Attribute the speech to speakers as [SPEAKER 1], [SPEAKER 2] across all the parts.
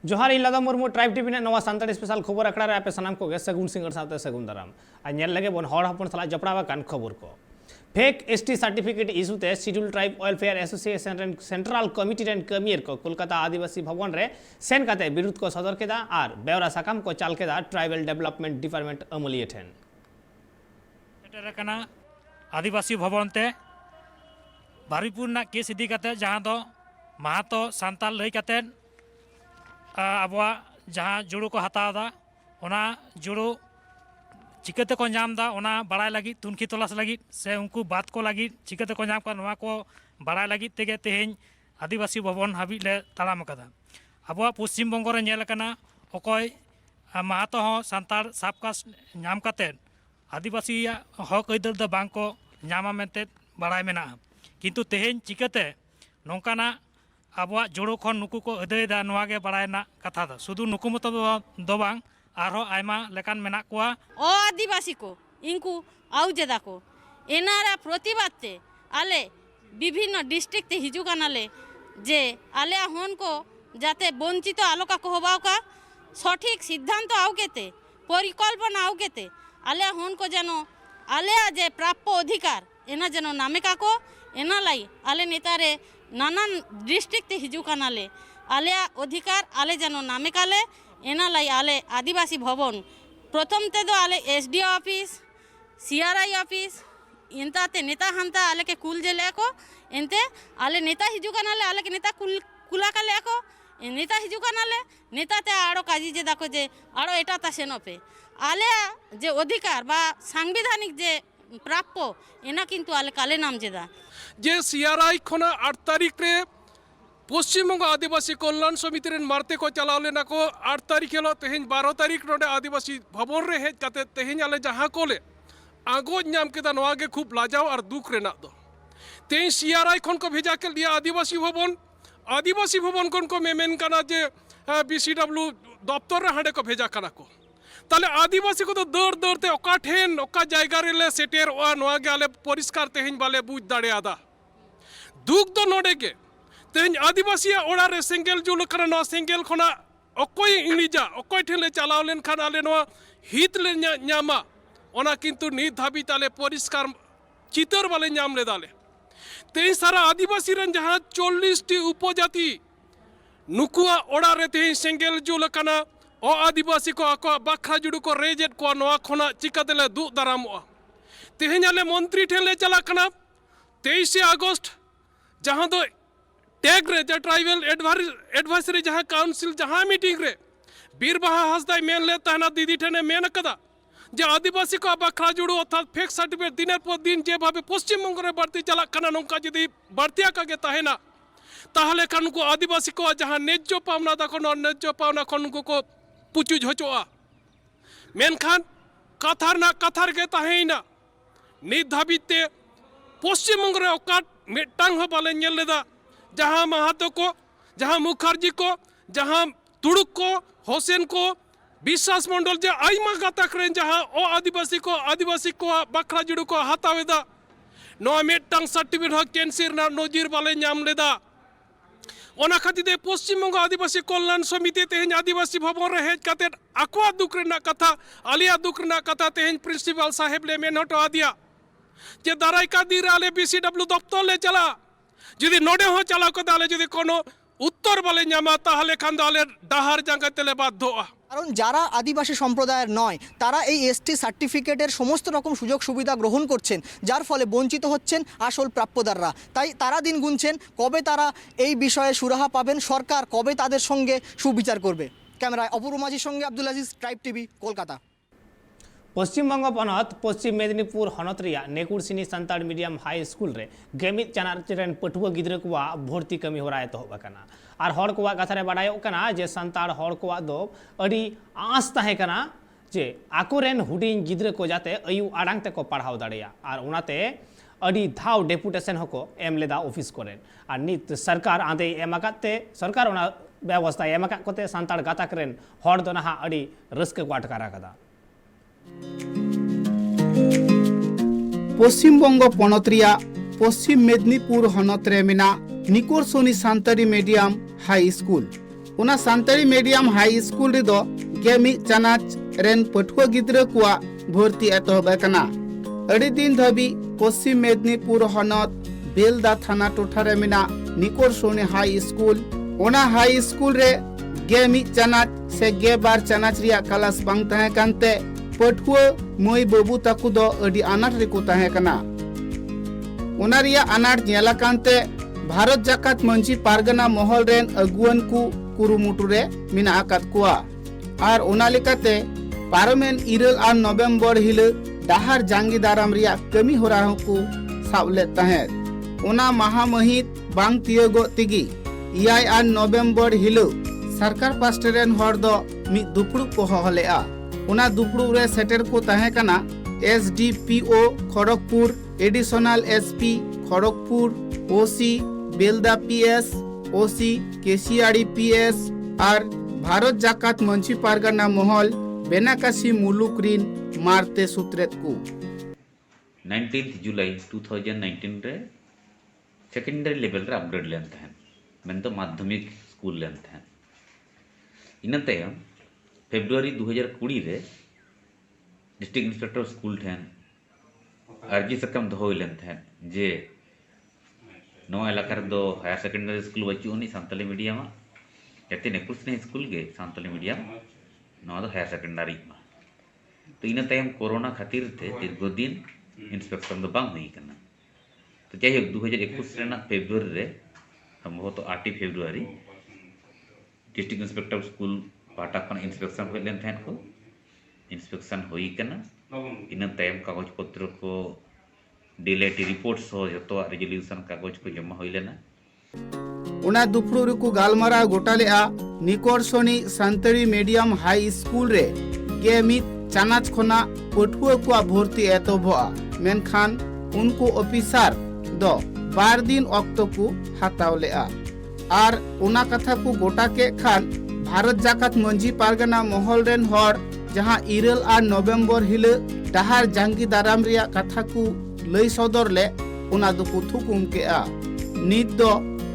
[SPEAKER 1] जोहार इलादा Murmu tribe TV ने नवा सानताड़ी स्पेशल खबर अखड़ा रे आपे सनाम को सगुन सिंगर साथे सगुन दाराम आ नेल लगे बन हड़ हपन सला जपड़ावा कान खबर को फेक एसटी सर्टिफिकेट इशूते शिड्यूल ट्राइब वेलफेयर एसोसिएशन रेन सेंट्रल कमिटी रेन कमियर को कोलकाता आदिवासी भवन रे सेन काते विरुद्ध को सदर केदा आर बेवरा साकाम को चाल केदा ट्राइबल डेवलपमेंट डिपार्टमेंट अमलिए ठेन
[SPEAKER 2] एटरकना आदिवासी भवन ते भारीपूर्ण केस इदी काते जहां दो महातो सांताल लई काते आबवा जहां जुड़ो को हतादा ओना जुड़ो चिकते को नामदा ओना बड़ाई लगी तुनखी तलाश लगी से उनको बात को लगी चिकते को नाम का नवा को बड़ाई लगी तेगे तेहें आदिवासी भवन हाबी ले ताड़ाम कदा आबवा पश्चिम बंग रे नेल कना अकय महातो हो सांतार साबकास्ट नाम काते आदिवासी हक अइदर द बांग को नामा मेंते बड़ाई मेना किंतु तेहें चिकते नौकाना आबवा जोड़ो खन नुकु को अदयदा नवागे बड़ायना कथा दा शुधु नुकु मत दो बांग आरो आयमा लेकान मेना कोआ
[SPEAKER 3] ओ आदिवासी को इनको आउ जेदा को एनारा प्रतिबाद ते आले विभिन्न डिस्ट्रिक्ट ते हिजुगा नाले जे आले हन को जाते वंचित आलोका कहबाव का सठिक सिद्धांत आउ केते परिकल्पना आउ केते आले हन को जनो आले जे प्राप्य अधिकार एना जनो नामे का को एना लाई आले नेतारे नानान डिस्ट्रिक्ट ते हिजुका नाले आले अधिकार आले जनो नामे काले एना लाई आले आदिवासी भवन प्रथम ते दो आले एसडीओ ऑफिस सीआरआई ऑफिस इंताते नेता हंता आले के कुल जे लेको एंते आले नेता हिजुका नाले आले के नेता कुला का लेको नेता हिजुका नाले नेता ते आड़ो काजी जे दाको जे आड़ो एटा ता सेनोपे आले जे अधिकार बा सांविधानिक जे प्राप्य एना किंतु आले काले नाम जेदा
[SPEAKER 4] जे सीआरआई खना 8 तारीख रे पश्चिम बंग आदिवासी कल्याण समिति रेन मारते को चलाव लेना को 8 तारीख हेलो तेहें 12 तारीख नोडे आदिवासी भवन रे हेज काते तेहें आले जहां कोले आगोज नाम केदा नवा गे खूब लाजाव और दुख रेना दो तेहें सीआरआई खन को भेजा के लिया आदिवासी भवन खन को मेमेन काना जे बीसीडब्ल्यू दफ्तर रे हांडे को भेजा काना को ताले आदिवासी को तो दर दर ते ओका ठेन ओका जायगा रे ले सेटेर ओआ नवा गे आले परिष्कार तेहें बाले बुझ दाड़े आदा दुख दो नोडे के तेहें आदिवासी ओड़ा रे सेंगेल जुल करा नवा सेंगेल खना अकोय इणिजा अकोय ठेले चलाव लेन खान आले नवा हित ले न्यामा ओना किंतु नित धाबी ताले परिष्कार चितर वाले न्याम ले दाले तेहें सारा आदिवासी रन जहां 40 टी उपजाति नुकुआ ओड़ा रे तेहें सेंगेल जुल कना ओ आदिवासी को आको बाखरा जुड़ू को रेजेट को नवा खना चिकातेले दु दारामोआ तेहें आले मंत्री ठेले चला कना 23 अगस्त जहां दो टैग रे ट्राइबल एडवाइजरी जहां काउंसिल जहां मीटिंग रे बीरबाहा हसदाय मेन ले ताना दीदी ठेने मेन कदा जे आदिवासी को बाखरा जुड़ू अर्थात फेक सर्टिफिकेट दिनेर पर दिन जे भावे पश्चिम बंग रे बढ़ती चला कना नौका जदि बढ़तिया कागे ताहेना ताहले खान को आदिवासी को जहां नेज्जो पावना दा को नेज्जो पावना खन को पुचुज होचोआ मेनखान कथार के ताहेना नित धाबिते पश्चिम बंग रे ओकाट मेटांग हो बाले नेल लेदा जहां महातो को जहां मुखर्जी को जहां तुड़ुक को होसेन को विश्वास मंडल जे आइमा गाताक रे जहां ओ आदिवासी को बाखरा जुड़ू को हातावेदा नो मेटांग सर्टिफिकेट कैंसिर ना नजीर बाले नाम लेदा ओना खातिर पश्चिम बंग आदिवासी कल्याण समिति तेहें आदिवासी भवन रे हेज काते आकुआ दुख रेना कथा आलिया दुख रेना कथा तेहें प्रिंसिपल साहेब ले मेन हटो आदिया जे दाराई का दिन आले बीसीडब्ल्यू दफ्तर ले चला जदि नोडे हो चला को दाले जदि कोनो उत्तर बले नामा ताहले खान दाले डाहार जांगातेले बाध्य
[SPEAKER 5] কারণ যারা আদিবাসী সম্প্রদায়ের নয় তারা এই এসটি সার্টিফিকেটের সমস্ত রকম সুযোগ সুবিধা গ্রহণ করছেন যার ফলে বঞ্চিত হচ্ছেন আসল প্রাপ্যদাররা তাই তারা দিন গুনছেন কবে তারা এই বিষয়ে সুরাহা পাবেন সরকার কবে তাদের সঙ্গে সুবিচার করবে ক্যামেরায় অপূর্ব মাঝির সঙ্গে আব্দুল আজিজ ট্রাইব টিভি কলকাতা
[SPEAKER 1] पश्चिम बंग पनत पश्चिम मेदिनीपुर हनत रिया नेकुरसिनी सानताड़ मीडियम हाई स्कूल रे गेमित चानाच रेन पटुआ गिद्रा को भर्ती कमी होरा एतहब कना आर हर को कथा रे बाडायोग कना जे सानताड़ हर को दो अडी आस ताहे कना जे आकोरेन हुडिंग गिद्रा को जाते अयु आड़ांग ते को पढ़ाव दाड़ेया आर उनाते अडी धाव डेपुटेशन हको एम लेदा ऑफिस कोरेन आर नित सरकार आंदे एमाकाते सरकार उना व्यवस्था एमाका कोते सानताड़ गाताक रेन हर दो नहा अडी रस्के को अटकारा कदा
[SPEAKER 6] पश्चिमबंग पनतरिया पश्चिम मेदिनीपुर हनत रे मेना निकोरसोनी सानताड़ी मीडियम हाई स्कूल उना सांताली मीडियम हाई स्कूल रे दो गेमी चानाच रेन पठुआ गिद्रा कुआ भर्ती एतहबेकना अड़ी दिन धबी पश्चिम मेदिनीपुर हनत बेलदा थाना टोठा रे मिना निकोर सोनी हाई स्कूल ओना हाई स्कूल रे गेमी चानाच से गेबार चानाच रिया क्लास बांग तहे कानते पठुआ मई बाबू ताकु दो अड़ी अनाट रेको तहे कना ओना रिया अनाट नेला कानते भारत जाकात मंची पारगना महल रेन अगुवन को कुरुमुटु रे मिना आकात कुआ आर ओना लेकाते पारमेन 2 नवंबर हिल डाहार जांगी दाराम रिया कमी होरा को साबले तहे ओना महामहित बांग तियगो तिगी 9 नवंबर हिल सरकार पास्टरेन हर दो मि दुपड़ू को हलेआ ओना दुपड़ू रे सेटर को तहे कना SDPO Kharagpur additional SP Kharagpur OC बेलदा PS OC केसियाड़ी PS और भारत जाकात मंची पारगना महल बेनाकाशी मुलुक रिन मारते सुत्रेत को
[SPEAKER 7] 19 जुलाई 2019 रे सेकेंडरी लेवल रे अपग्रेड लेन तहन मेन तो माध्यमिक स्कूल लेन तहन इना तायम फेब्रुआरी 2020 रे डिस्ट्रिक्ट इंस्पेक्टर स्कूल ठेन अर्जी सकम दो लेन तहन जे नवा इलाका दो हायर सेकेंडरी स्कूल बचुनी सांताली मीडियम याते नेकुर्सने स्कूल गे सांताली मीडियम नवा दो हायर सेकेंडरी तो इन तायम कोरोना खातिर थे दीर्घ दिन इंस्पेक्शन दो बांग हुई करना तो चाहिए 2021 रेना फेब्रुआरी रे संभवतः 8 फेब्रुआरी डिस्ट्रिक्ट इंस्पेक्टर स्कूल पाटा खन इंस्पेक्शन हुई लेन थैन को इंस्पेक्शन हुई करना इन तायम कागज पत्र को डिलेटी रिपोर्ट्स हो जतो रेजोल्यूशन कागज को जमा हुई लेना
[SPEAKER 6] उना दुपड़ू रे को गालमारा गोटालेआ निकोर सोनी सांताली मीडियम हाई स्कूल रे गेमी चानाच खना पठुआ को भर्ती एतोबा मेनखान उनको ऑफिसर दो 12 दिन अक्तो को हातावलेआ आर उना कथा को गोटा के खान भारत जाकात मंजी पारगना महल रेन हर जहां 2 नवंबर हिल डाहार जांगी दाराम रिया कथा को लई सदर ले उना दो को थुकुम के आ नित दो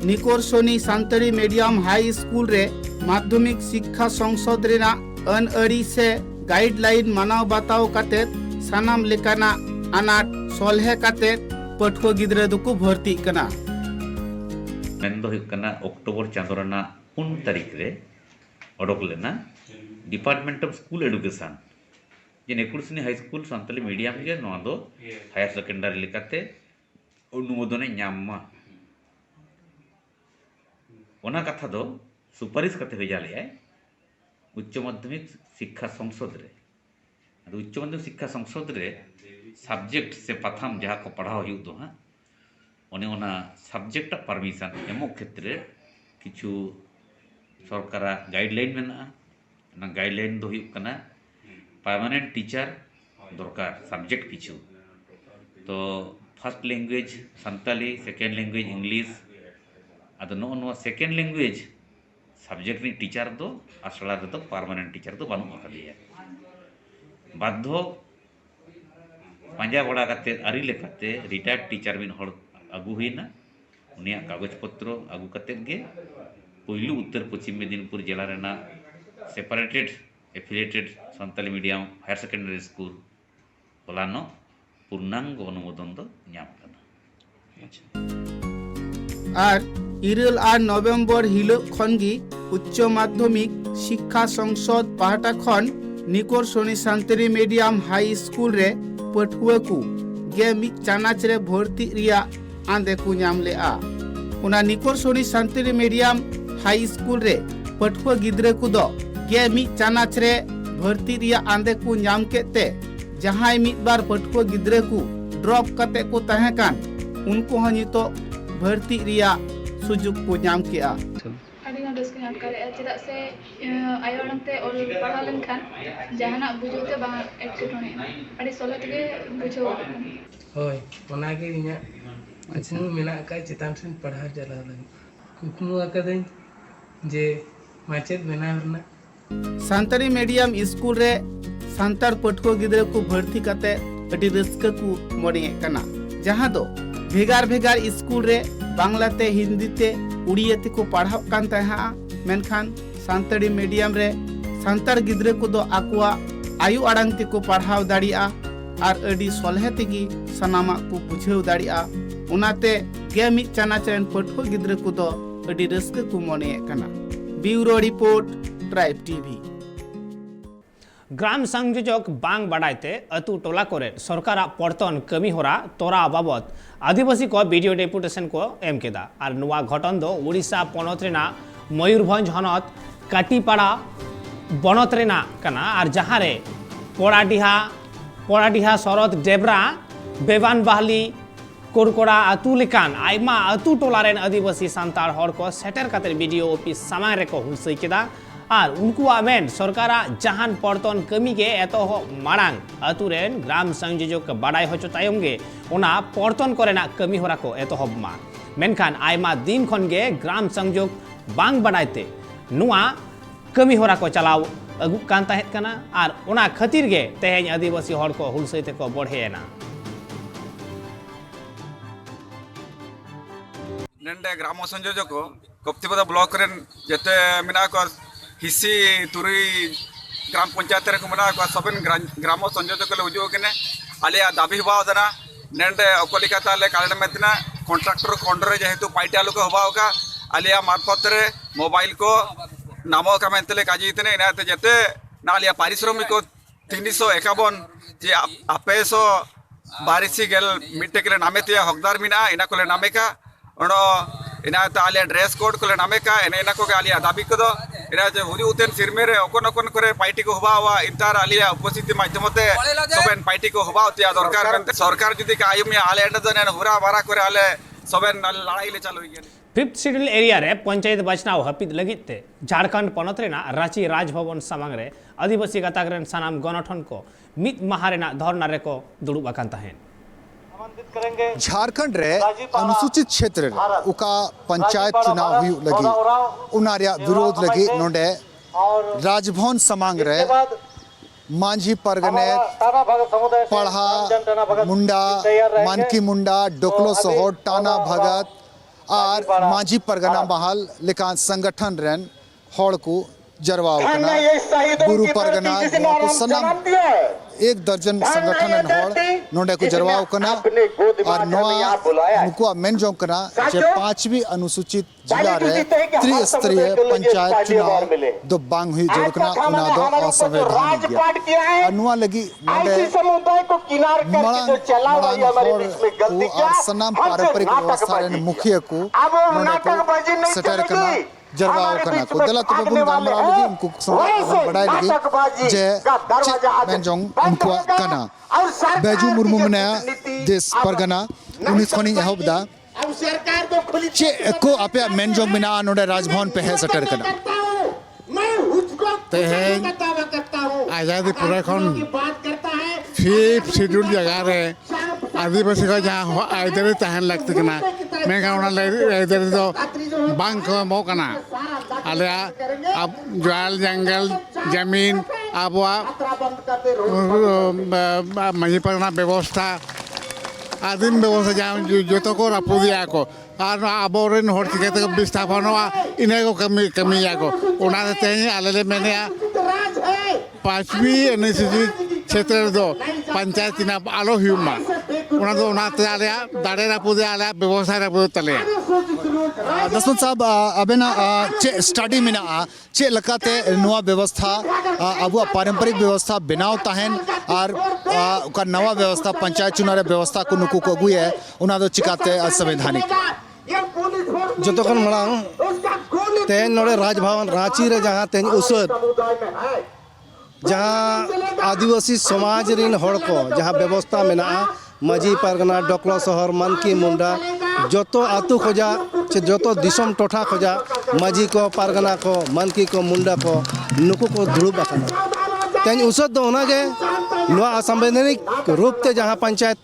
[SPEAKER 6] निकोर सोनी सांताली मीडियम हाई स्कूल रे माध्यमिक शिक्षा संसद रेना अनअरी से गाइडलाइन मानाव बताव काते सानाम लेकाना अनाट सोलहे काते पठुआ गिद्रा दुको भर्ती कना
[SPEAKER 7] मेन दो कना अक्टूबर चांदोरना 3 तारीख रे ओडोक लेना डिपार्टमेंट ऑफ स्कूल एजुकेशन जे नेकुर्सनी हाई स्कूल सांताली मीडियम गे नवा दो हायर सेकेंडरी लेकाते अनुमोदन ᱧᱟᱢ ओना कथा दो सुपारिश काते भेजा ले उच्च माध्यमिक शिक्षा संसद रे उच्च माध्यमिक शिक्षा संसद रे सब्जेक्ट से प्रथम जहाँ को पढ़ाओ हुई दो हाँ उन्हें ओना सब्जेक्ट परमिशन एमो क्षेत्र किछु सरकार गाइडलाइन में गाइडलाइन दो हुई कना परमानेंट टीचर दरकार सब्जेक्ट किछु तो first language Santali second language English अदो नो सेकेंड लैंग्वेज सब्जेक्ट नी टीचर दो आसला रे तो परमानेंट टीचर दो बानु अकदिया बाध्य पांजा बड़ा काते आरी लेकाते रिटायर्ड टीचर बिन हड़ आगु हुईना उनिया कागज पत्र आगु काते गे पहिलु उत्तर पश्चिम मेदिनीपुर जिला रेना separated affiliated Santali medium higher secondary school होलानो पूर्णांग अनुमोदन दो ᱧᱟᱢ कना
[SPEAKER 6] आर 2 नवंबर हिलो खनगी उच्च माध्यमिक शिक्षा संसद पाहटा खन निकोर सोनी सांताली मीडियम हाई स्कूल रे पठुआ को गेमी चानाच रे भर्ती रिया आंदे को ᱧᱟᱢ लेआ उना निकोर सोनी सांताली मीडियम हाई स्कूल रे पठुआ गिद्रे को दो गेमी चानाच रे भर्ती रिया आंदे को ᱧाम केते जहां मिद बार पठुआ गिद्रे को ड्रॉप कते को तहे कान उनको हनितो भर्ती रिया सुजुग को ᱧᱟᱢ केआ
[SPEAKER 8] अडिगान रस्क ᱧᱟᱢ ᱠᱟᱨᱮ ᱪᱮᱫᱟᱜ ᱥᱮ ᱟᱭᱳ ᱟᱲᱟᱝ ᱛᱮ ᱚᱞ ᱯᱟᱲᱦᱟᱣ ᱞᱮᱱᱠᱷᱟᱱ ᱡᱟᱦᱟᱱᱟᱜ ᱵᱩᱡᱷᱟᱹᱣ ᱛᱮ ᱵᱟᱝ ᱮᱴᱠᱮᱴᱚᱬᱮ ᱟᱹᱰᱤ ᱥᱚᱞᱦᱮ ᱛᱮᱜᱮ ᱵᱩᱡᱷᱟᱹᱣ ᱠᱟᱱᱟ
[SPEAKER 9] ᱦᱳᱭ ᱚᱱᱟᱜᱮ ᱤᱧᱟᱹᱜ ᱠᱩᱠᱢᱩ ᱢᱮᱱᱟᱜ ᱟᱠᱟᱫ ᱪᱮᱛᱟᱱ ᱥᱮᱱ ᱯᱟᱲᱦᱟᱣ ᱪᱟᱞᱟᱣ ᱞᱟᱹᱜᱤᱫ ᱠᱩᱠᱢᱩ ᱟᱠᱟᱫᱟᱹᱧ ᱡᱮ माचेद बनाव रना
[SPEAKER 6] सांताली मीडियम स्कूल रे सांतार पठुआ गिद्रा को भर्ती करते अति रस्का को मोड़े कना जहां दो भेगार भेगार स्कूल रे बांग्लाते हिंदी ते उड़िया ते को पढ़ाव कान तहा मेनखान सानताड़ी मीडियम रे सानताड़ गिद्रे को दो आकुआ आयु आड़ांग तेको पढ़ाव दाड़िया और अड़ी सलहे तेगी सनामा को बुझेव दाड़िया उनाते गेमी चानाच रेन पठुआ गिद्रे को दो अड़ी रस्क को मने कना। Bureau report tribe TV.
[SPEAKER 1] ग्राम संयोजक बांग बाडायते अतु टोला करे सरकार पर्तन कमी होरा तोरा बाबत आदिवासी को वीडियो डेपुटेशन को एम केदा और नुआ घटन दो उड़ीसा पनत रेना मयूरभंज हनत काटीपाड़ा बनत रेना कना और जहाँ रे पोड़ाडीहा शरद डेबरा बेबान बाहली कोरकोड़ा आतु लेकान आयमा आतु टोला रेन आदिवासी सान्ताड़ हर को सेटर काते वीडियो ऑफिस सामांग रे को हुलसई केदा और उनको आमेन सरकार जहान पर्तन कमी के एतो मारांग आतु रेन ग्राम संयोजक बाडाय होचो तायम गे ओना पर्तन करेना कमी होरा को एतो मा मेनखान आयमा दिन खन गे ग्राम संयोजक बांग बाडायते नुआ कमी होरा को चलाव अगु कान ताहेत कना और ओना खातिर गे तेहेन आदिवासी हर को हुलसईते को बढ़ेना
[SPEAKER 10] नेंडे ग्राम संयोजक कप्तिपदा ब्लॉक रेन जते मिना को हिस्सी तुरी ग्राम पंचायत रे को मिना को सबन ग्राम संयोजक ले उजो केने आलिया दाबी हबावदना नेंडे अकोलिकाता ले कारण मेतना कॉन्ट्रैक्टर कोंडरे जेहेतु पाइटालु को हबावका आलिया मार्फत रे मोबाइल को नामो का मेंतले काजी इतने इनाते जते नालिया पारिश्रमिक को 351 जे अपेसो बारिशी गेल मिटे के नामे ते हकदार मिना इना को ले नामे का ono ina ta alia dress code ko le name ka ena ko ga alia dabi ko do ina je huri uten sirmere okon kore paiti ko hobawa intar alia upasiti madhyamote soben paiti ko hobaw tia dorkar mente sarkar jodi ka ayum ya ale enda done hura bara kore ale soben ladai le chalu gele
[SPEAKER 1] 5th schedule area रे पंचायत बचनाव हपिद लगिते झारखंड पनत रेना रांची राजभवन सामांग रे आदिवासी गाताक rain सानाम गणठन को मित महारेना धरना रे को दुड़ुब आकान ताहेन
[SPEAKER 11] झारखंड रे अनुसूचित क्षेत्र उका पंचायत चुनाव हुई लगी उनारिया विरोध लगी नोंडे राजभवन समांग रे मांझी परगने पढ़ा मुंडा मानकी मुंडा डोकलो सोहोर टाना भगत और मांझी परगना महल लेकान संगठन रेन हड़ को जरवाव कना गुरु परगना को सनम 1 दर्जन संगठन हड़ नोंडे को जरवाव कना और नोआ उनको मेन जो कना जे 5वीं अनुसूचित जिला रे त्रिस्तरीय पंचायत चुनाव दो बांग हुई जो कना उना दो असंवैधानिक गया नोआ लगी नोंडे मड़ा और सनम पारंपरिक व्यवस्था रे मुखिया को नोंडे को सेटर कना जरवाव करना को दला तो बबुन गामरा लगी उनको बढ़ाई लगी जे मेंजोंग उनको कना बेजू मुर्मू मने देश परगना 19 खनी एहबदा चे को आपे मेंजोंग बिना नोडे राजभवन पे है सटर कना
[SPEAKER 12] तेहेन आजादी पूरा खन 5th शेड्यूल जगह रे आदिवासी का जहाँ आइदरे तहन लगते कना मैं कहूँ ना आइदरे तो बांग को मो कना आले अब ज्वाल जंगल जमीन अब मही परना व्यवस्था आदिम व्यवस्था जहाँ जो तो को रपू दिया को और अब रेन हर चिकते को विस्थापन हुआ इन्हें को कमी को उन्हें तेज आले मैंने 5वीं अनुसूचित क्षेत्र दो पंचायत ना आलो हुमा उना दो उना ते आले दाड़े रापू दे आले व्यवस्था रापू तले
[SPEAKER 11] दसमत साहब अबेना चे स्टडी मिना चे लकाते नवा व्यवस्था अब पारंपरिक व्यवस्था बनाव ताहेन और का नवा व्यवस्था पंचायत चुनाव व्यवस्था को नुकु को अगुए उना दो चिकाते असंवैधानिक
[SPEAKER 13] जतोखन मड़ांग तेन नोड़े राजभवन रांची रे जहाँ तेन उसर जहाँ आदिवासी समाज रिन हड़ को जहाँ व्यवस्था मेना मजी परगना डोकलो शहर मानकी मुंडा जोतो आतु खोजा जोतो दिसम टोठा खोजा मजी को परगना को मानकी को मुंडा को नुकु को दुड़ुब आकना तेन उसर दो ओनागे नवा असंवैधानिक रूप ते जहाँ पंचायत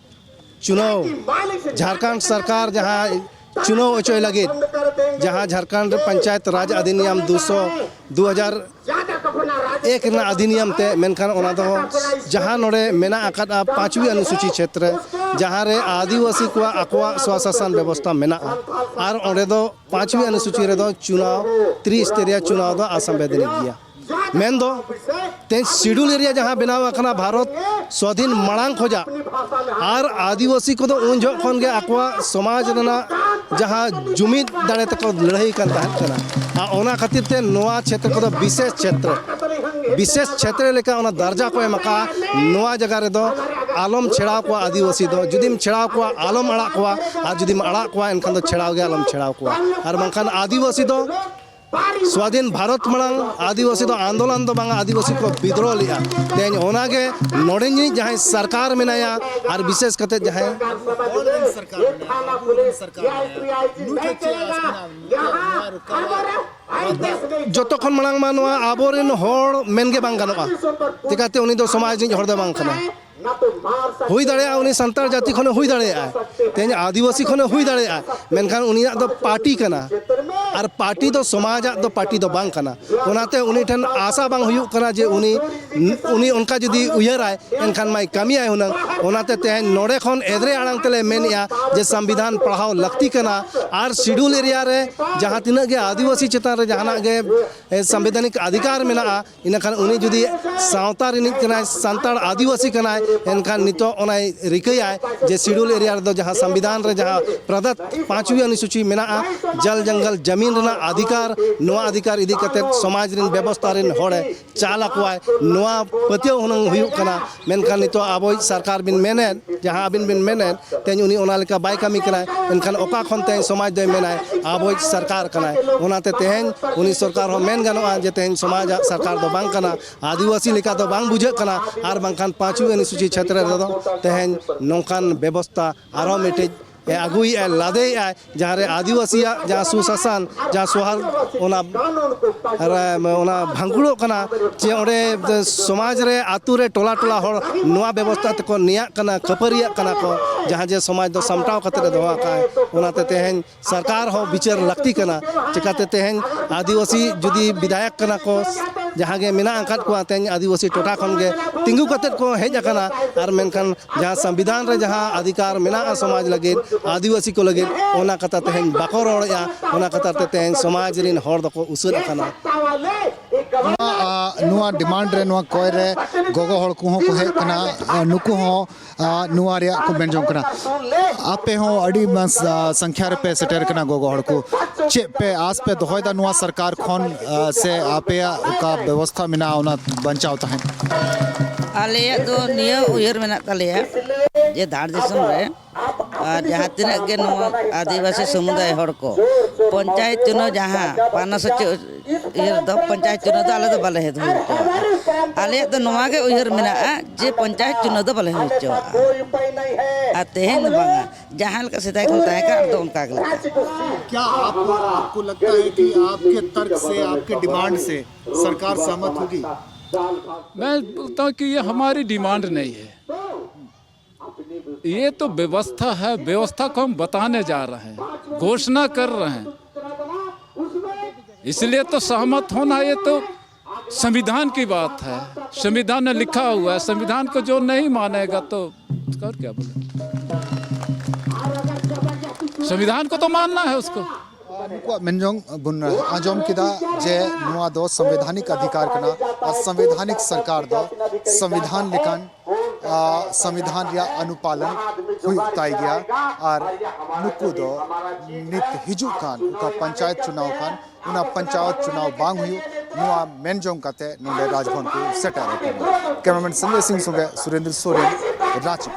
[SPEAKER 13] चुनाव झारखंड सरकार जहाँ चुनाव अचोय लगे जहाँ झारखंड पंचायत राज अधिनियम 2001 अधिनियम ते मेनखान ओना दो जहाँ नोड़े मेना आकादा 5वीं अनुसूचित क्षेत्र जहाँ रे आदिवासी को आकवा स्वशासन व्यवस्था मेना और ओंडे दो 5वीं अनुसूची रे दो चुनाव त्रिस्तरीय चुनाव दो असंवैधानिक गया मेन दो ते शेड्यूल एरिया जहाँ बनाव अखना भारत स्वाधीन मांग खोजा और आदिवासी को उन जो खन गे आकवा समाज रना जहाँ जुमिद दाड़े तक लड़ाई कर ओना खातिर ते नोआ क्षेत्र को विशेष क्षेत्र लेका ओना दर्जा को एमका नोआ जगह रे दो आलम छेड़ाव को आदिवासी दो जुदिम छेड़ाव को आलम अड़ा को और जुदिम अड़ा को एनखान दो छेड़ाव गे आलम छेड़ाव को और बंखान आदिवासी दो स्वाधीन भारत मांग आदिवासी दो आंदोलन दो बांगा आदिवासी को विद्रोह लिया तेज ओनागे नोडेंजी जहाँ सरकार मेनाया और विशेष करते जहाँ जो खन मांग मानवा आबोरेन होड़ मेनगे बांग गनोआ चिकाते उनी दो समाज नि होड़ दो बांग खना हुई दाड़े उनी संतार जाति खने हुई दाड़े तेज आदिवासी खने हुई दाड़े मेनखान उनिया दो पार्टी कना और पार्टी दो समाज दो पार्टी दो बांग कना ओनाते उनी ठन आशा बांग हुयु कना जे उनी उनका जदी उयराय एनखान माय कमी आय हुना ओनाते तेज नोडे खन एदरे आड़ांग तले मेनिया जे संविधान पढ़ाओ लगती कना और शेड्यूल एरिया रे जहाँ तिना गे आदिवासी चेतान रे जहाना गे संवैधानिक अधिकार मेना इनखान उनी जदी सावता रिनिक कना संतार आदिवासी कना एनखान नितो ओना रिकयाय जे शेड्यूल एरिया रे जहाँ संविधान रे जहाँ प्रदत्त 5वीं अनुसूची मेना जल जंगल जमीन रना अधिकार नोआ अधिकार इदी कते समाज रिन व्यवस्था रिन होड़े चाल अकवाय नोआ पतियो हुनंग हुयु कना मेनखान नितो आबो सरकार बिन मेने जहाँ अबिन बिन मेने तेज उनी ओना लेका बाय कमी कना एनखान ओका खन ते समाज दय मेनाय आबो सरकार कना ओनाते तेहन उनी सरकार हो मेन गनोआ जे तेहन समाज सरकार दो बांग कना आदिवासी लेका दो बांग बुझे कना और बांखान 5वीं अनुसूची क्षेत्र रे दो तेहन नौकान व्यवस्था आरो मिटे अगुई लादे जहाँ रे आदिवासी जहाँ सुशासन जहाँ सोहार ओना भांगुड़ो कना जे ओडे समाज रे आतु रे टोला टोला होड़ नोआ व्यवस्था तको निया कना खपरिया कना को जहाँ जे समाज दो समटाव कते दोहा का ओनाते तेहन सरकार हो विचार लगती कना चिकाते तेहन आदिवासी जुदी विधायक कना को जहाँ गे मेना अंकात को तेहन आदिवासी टोटा खन गे तिंगु कते को हेज कना और मेनखान जहाँ संविधान रे जहाँ अधिकार मेना समाज लगे आदिवासी को लगे ओना कथा तेहन बाको रोड़या ओना कथा तेहन समाज रिन होड़ दको उसुर अकना
[SPEAKER 11] नुआ डिमांड रे नुआ कोय रे गोगो होड़ को को हे कना नुकु हो नुआ रे को बेंजों कना आपे हो अडी मस संख्या रे पे सेटर कना गोगो होड़ को चे पे आस पे दोहयदा नुआ सरकार खन से आपे का व्यवस्था मिना ओना बंचाव तहन
[SPEAKER 14] आले दो निया उयर मेना तलेया जे धार दिसम रे जहाँ तीना के आदिवासी समुदाय होड़ को पंचायत चुनाव जहाँ 500 दो पंचायत चुनाव दो आले दो बाले हेद आले दो नोआ के उयर मेना जे पंचायत चुनाव दो बाले होचो आ तेहन बांगा जहाँ का सिदाय को ताय का दो उनका
[SPEAKER 11] क्या आपको लगता है कि आपके तर्क से आपके डिमांड से सरकार सहमत होगी?
[SPEAKER 15] मैं बोलता हूँ कि ये हमारी डिमांड नहीं है, ये तो व्यवस्था है, व्यवस्था को हम बताने जा रहे हैं, घोषणा कर रहे हैं, इसलिए तो सहमत होना ये तो संविधान की बात है, संविधान में लिखा हुआ है, संविधान को जो नहीं मानेगा तो कर क्या बोले, संविधान को तो मानना है उसको।
[SPEAKER 11] मेंजोंग बुन आजम किदा जे नुआ दो संवैधानिक अधिकार कना और संवैधानिक सरकार दो संविधान लिखन संविधान या अनुपालन हुई ताई गया और नुकु दो नित हिजु खान उनका पंचायत चुनाव खान उना पंचायत चुनाव बांग हुई नुआ मेंजोंग काते नोडे राजभवन को सेटर कैमरामैन संजय सिंह सुगे सुरेंद्र सोरेन रांची।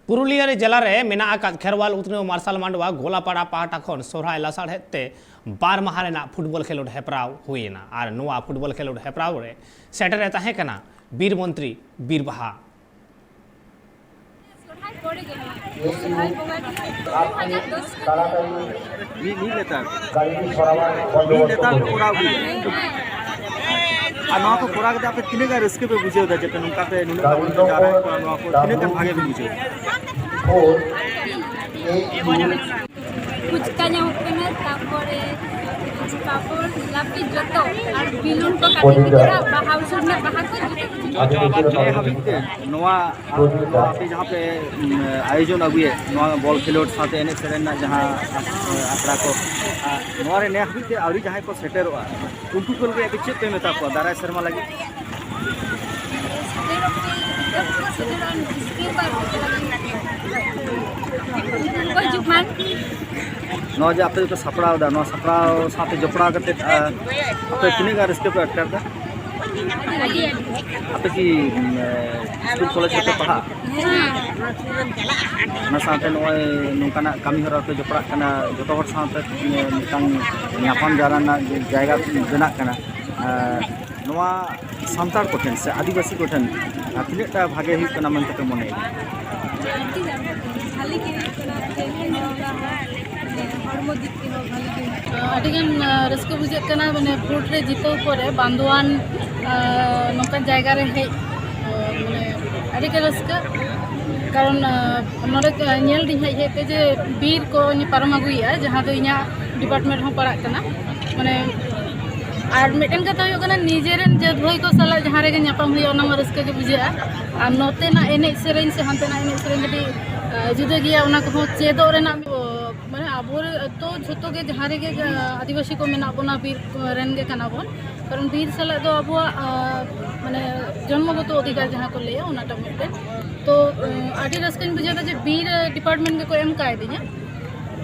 [SPEAKER 1] पुरुलिया जिला रे मेना आकाद खेरवाल उतने मार्शल मांडवा गोलापाड़ा पाटा खन सोहराय लासाड़ते 12 माह रेना फुटबॉल खेलोड हेपराव हुईना और नोआ फुटबॉल खेलोड हेपराव रे सेटर तहे कना वीर मंत्री वीर बहा
[SPEAKER 16] को कोरा के आपे किने का रिस्क पे बुझे होता जते नुका पे नुने का बोल जा रहा है नुआ को किने का भागे पे बुझे
[SPEAKER 17] कुछ का ᱧᱟᱢᱚᱜ ᱠᱟᱱᱟ ᱛᱟᱨᱯᱚᱨᱮ ᱠᱟᱯᱚᱲ ᱞᱟᱯᱤ ᱡᱚᱛᱚ ᱟᱨ ᱵᱤᱞᱩᱱ ᱠᱚ ᱠᱟᱴᱤ ᱠᱚ ᱵᱟᱦᱟ ᱩᱥᱩᱨ ᱨᱮᱱᱟᱜ ᱵᱟᱦᱟ ᱠᱚ ᱡᱚᱛᱚ
[SPEAKER 16] नवा आपे जहाँ पे आयोजन अगुए बॉल खेलोड साथ एने सेरेना जहाँ आखड़ा को नवा रे ने हाबिते आउरी जहाँ को सेटेरोआ उनको को लगे चेक पे मेता को दाराय शर्मा लगी नवा जे आपे तो सपड़ाव दा नवा सपड़ाव साथे जपड़ा करते आपे किने का रिस्क पे अटकर दा आपे की स्कूल कॉलेज के पढ़ा ना साथे नवा नोकाना कमी हरा पे जपड़ा कना जतो हर साथे मिटांग न्यापाम जाराना जायगा बेना कना नवा सांतार कोठेन से आदिवासी कोठेन तिनेटा भागे हुई कना मन तक मने
[SPEAKER 17] अडिगन रस्को बुझे कना माने भोट रे जितो परे बांधवान नोकान जायगा रे हे माने अडिगन रस्को कारण नोडे नेल दिन हे ते जे बीर को नि पारम अगुया जहां दो इना डिपार्टमेंट हो पड़ा कना माने और मिटन कथा हो कना निजेरन जद भई को साला जहां रे न्यापाम हुई ओना रस्को के बुझे आ नोते ना एने सेरेन से हंते ना एने सेरेन गडी जुदा गया ओना को चेदो रेना माने आबोर तो झोतो के जहां रे आदिवासी को मेना बोना बीर रेन के कना बोन कारण बीर साला दो अबुआ माने जन्मगत अधिकार जहां को लेया ओनाटा मिटे तो आदि रस्कन बुझे जे बीर डिपार्टमेंट के को एम काय दिया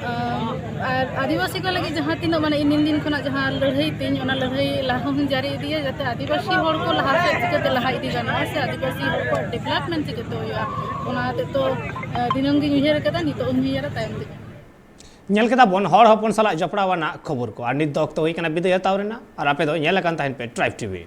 [SPEAKER 17] और आदिवासी को लगे जहाँ तीन माने इन दिन खुना जहाँ लड़ाई तीन ओना लड़ाई लाहम जारी दिए जाते आदिवासी हर को लहा से चिकते लहा इदी गाना से आदिवासी हर को डेवलपमेंट चिकते होया ओना तो दिनंग गी उहेर कदा नि तो उहेर टाइम दि
[SPEAKER 1] नेल केदा बोन हर हपन साला जपड़ावाना खबर को और नित दक्त होई कना बिदय तावरेना और आपे दो नेल कान ताहिन पे ट्राइब टीवी।